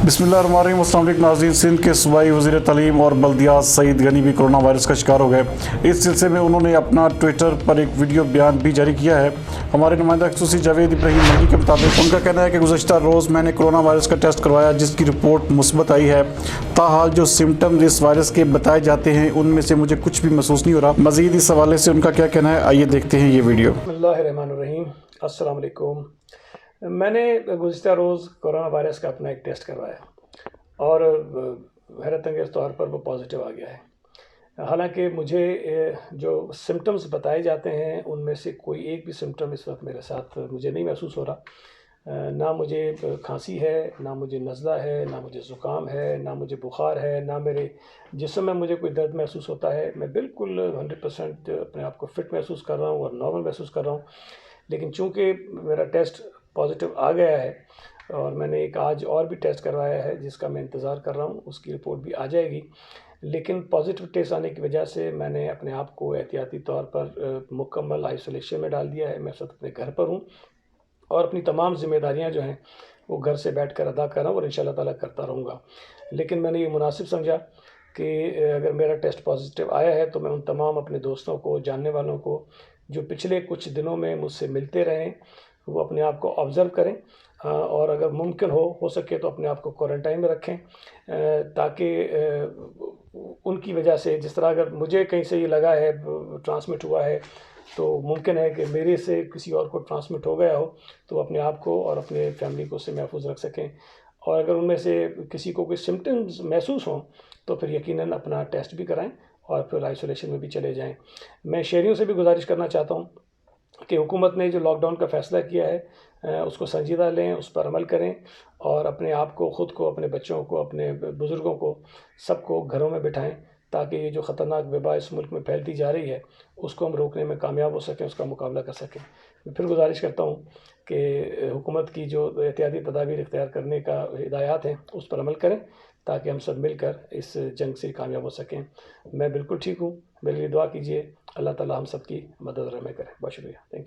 बिस्मिल्लाहिर्रहमानिर्रहीम। अस्सलाम वालेकुम नाज़रीन। सिंध के सूबाई वज़ीर तालीम और बल्दियात सईद गनी भी कोरोना वायरस का शिकार हो गए। इस सिलसिले में उन्होंने अपना ट्विटर पर एक वीडियो बयान भी जारी किया है। हमारे नुमाइंदा खसूसी जावेद इब्राहिम मर्गी के मुताबिक उनका कहना है कि गुज़श्ता रोज़ मैंने कोरोना वायरस का टेस्ट करवाया जिसकी रिपोर्ट मुस्बत आई है। ताहाल जो सिम्टम्स इस वायरस के बताए जाते हैं उनमें से मुझे कुछ भी महसूस नहीं हो रहा। मज़ीद इस हवाले से उनका क्या कहना है, आइए देखते हैं ये वीडियो। बिस्मिल्लाहिर्रहमानिर्रहीम। अस्सलाम वालेकुम। मैंने गुज़िश्ता रोज़ कोरोना वायरस का अपना एक टेस्ट करवाया और हैरत अंगेज़ तौर पर वो पॉजिटिव आ गया है। हालांकि मुझे जो सिम्टम्स बताए जाते हैं उनमें से कोई एक भी सिम्टम इस वक्त मेरे साथ मुझे नहीं महसूस हो रहा। ना मुझे खांसी है, ना मुझे नज़ला है, ना मुझे ज़ुकाम है, ना मुझे बुखार है, ना मेरे जिस्म में मुझे कोई दर्द महसूस होता है। मैं बिल्कुल 100% अपने आप को फ़िट महसूस कर रहा हूँ और नॉर्मल महसूस कर रहा हूँ। लेकिन चूँकि मेरा टेस्ट पॉजिटिव आ गया है और मैंने एक आज और भी टेस्ट करवाया है जिसका मैं इंतज़ार कर रहा हूँ, उसकी रिपोर्ट भी आ जाएगी। लेकिन पॉजिटिव टेस्ट आने की वजह से मैंने अपने आप को एहतियाती तौर पर मुकम्मल आइसोलेशन में डाल दिया है। मैं सब अपने घर पर हूँ और अपनी तमाम ज़िम्मेदारियाँ जो हैं वो घर से बैठकर अदा कर रहा हूँ और इंशाअल्लाह ताला करता रहूँगा। लेकिन मैंने ये मुनासिब समझा कि अगर मेरा टेस्ट पॉजिटिव आया है तो मैं उन तमाम अपने दोस्तों को, जानने वालों को जो पिछले कुछ दिनों में मुझसे मिलते रहें वो अपने आप को ऑब्ज़र्व करें और अगर मुमकिन हो सके तो अपने आप को क्वारंटाइन में रखें ताकि उनकी वजह से जिस तरह अगर मुझे कहीं से ये लगा है ट्रांसमिट हुआ है तो मुमकिन है कि मेरे से किसी और को ट्रांसमिट हो गया हो तो अपने आप को और अपने फैमिली को उससे महफूज रख सकें। और अगर उनमें से किसी को कोई सिम्टम्स महसूस हों तो फिर यकीनन अपना टेस्ट भी कराएं और फिर आइसोलेशन में भी चले जाएं। मैं शहरियों से भी गुजारिश करना चाहता हूँ कि हुकूमत ने जो लॉकडाउन का फ़ैसला किया है उसको संजीदा लें, उस पर अमल करें और अपने आप को, ख़ुद को, अपने बच्चों को, अपने बुज़ुर्गों को, सबको घरों में बिठाएं ताकि ये जो ख़तरनाक वबा इस मुल्क में फैलती जा रही है उसको हम रोकने में कामयाब हो सकें, उसका मुकाबला कर सकें। मैं फिर गुजारिश करता हूँ कि हुकूमत की जो एहतियाती तदाबीर इख्तियार करने का हिदायत हैं उस पर अमल करें ताकि हम सब मिलकर इस जंग से कामयाब हो सकें। मैं बिल्कुल ठीक हूँ, मेरे लिए दुआ कीजिए। अल्लाह ताला हम सब की मदद और रहमत करे। बहुत शुक्रिया। Thank you.